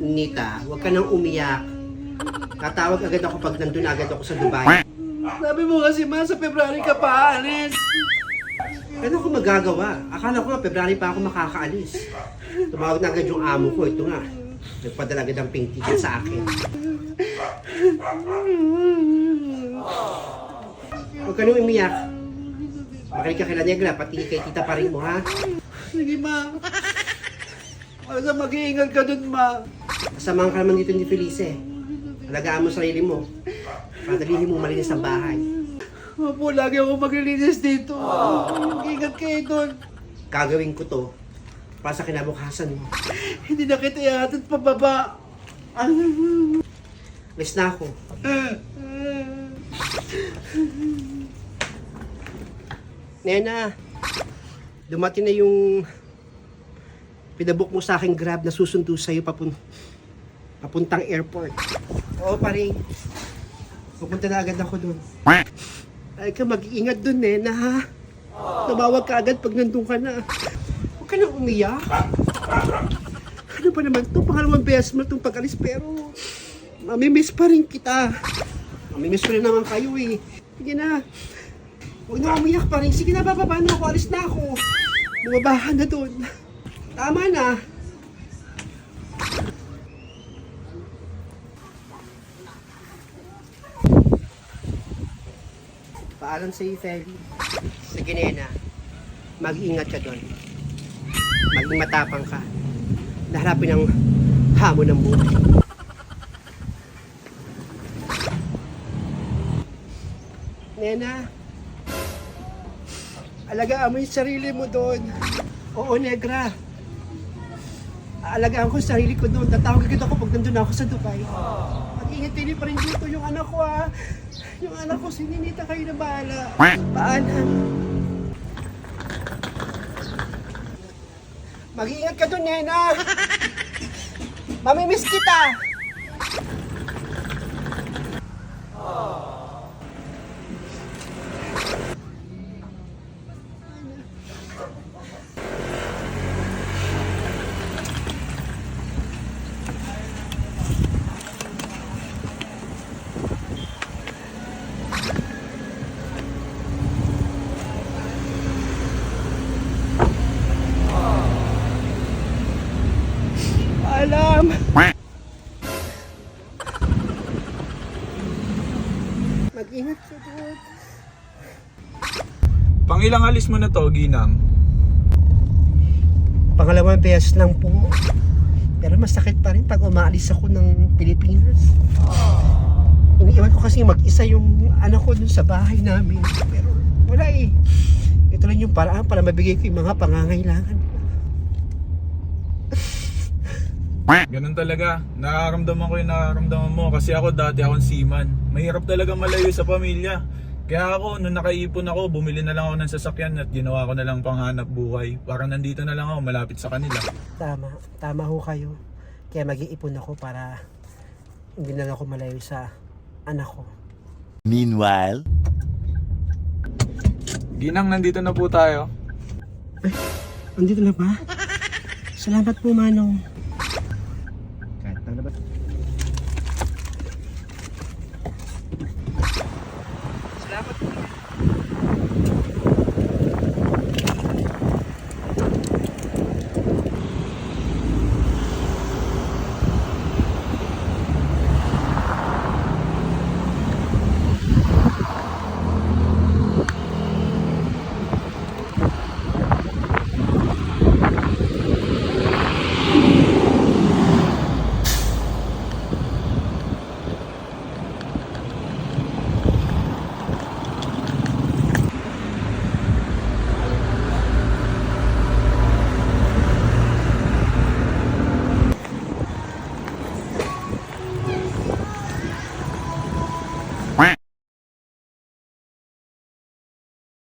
Nita, huwag ka nang umiyak. Tatawag agad ako pag nandun agad ako sa Dubai. Sabi mo kasi ma, sa February ka pa aalis. Ano ako magagawa? Akala ko nga, February pa ako makakaalis. Tumawag na agad yung amo ko. Ito nga. Nagpadala agad ang pink ticket sa akin. Huwag ka nang umiyak. Makinig ka kila Negra, pati kay tita pa rin mo, ha? Sige ma. Basta mag-iingat ka dun ma. Kasamahan ka naman dito ni Felice. Alagaan mo sarili mo. Padalihin mo malinis ang bahay. Opo, lagi ako maglilinis dito. Ingat kayo dun. Gagawin ko to para sa kinabukasan mo. Hindi na kita ihatid pababa. Alis na ako. Nena, dumating na yung pinabook mo sa aking Grab na susundo sa'yo papuntang airport. Oo, paring. Pupunta na agad ako doon. Ay ka, mag-iingat doon, Nena, ha? Tumawag ka agad pag nandun ka na. Huwag ka nang umiyak. Ano pa naman to? Pangalawang beses mo itong pag-alis, pero mamimiss pa rin kita. Mamimiss ko rin naman kayo, eh. Sige na. Huwag na umiyak pa rin. Sige na, bababa na ako. Alis na ako. Bumabahan na doon. Tama na. Paalam sa iyo, Feli. Sige, Nena. Mag-ingat ka doon. Maging matapang ka. Naharapin ang hamon ng buhay. Nena, alagaan mo yung sarili mo doon. Oo, Negra. Alagaan ko yung sarili ko doon. Tatawag agad ako pag nandun ako sa Dubai. Mag-ingat din pa rin dito yung anak ko, ha. Yung anak ko, si Ninita, kayo na bahala. Paalam. Mag-iingat ka doon, Nena. Mamimiss kita. Alam. Mag-ingat ka doon. Pangilang alis mo na to, Ginang? Pangalawang beses lang po. Pero masakit pa rin pag umaalis ako ng Pilipinas. Iniiwan ko kasi mag-isa yung anak ko dun sa bahay namin. Pero wala eh. Ito lang yung paraan para mabigay ko yung mga pangangailangan. Ganun talaga. Nararamdaman ko yung nararamdaman mo kasi ako dati akong seaman. Mahirap talaga malayo sa pamilya. Kaya ako, nung nakaipon ako, bumili na lang ako ng sasakyan at ginawa ko na lang panghanap buhay. Para nandito na lang ako, malapit sa kanila. Tama ho kayo. Kaya mag-iipon ako para hindi na lang ako malayo sa anak ko. Meanwhile, Ginang, nandito na po tayo. Andito na ba? Salamat po, Manong.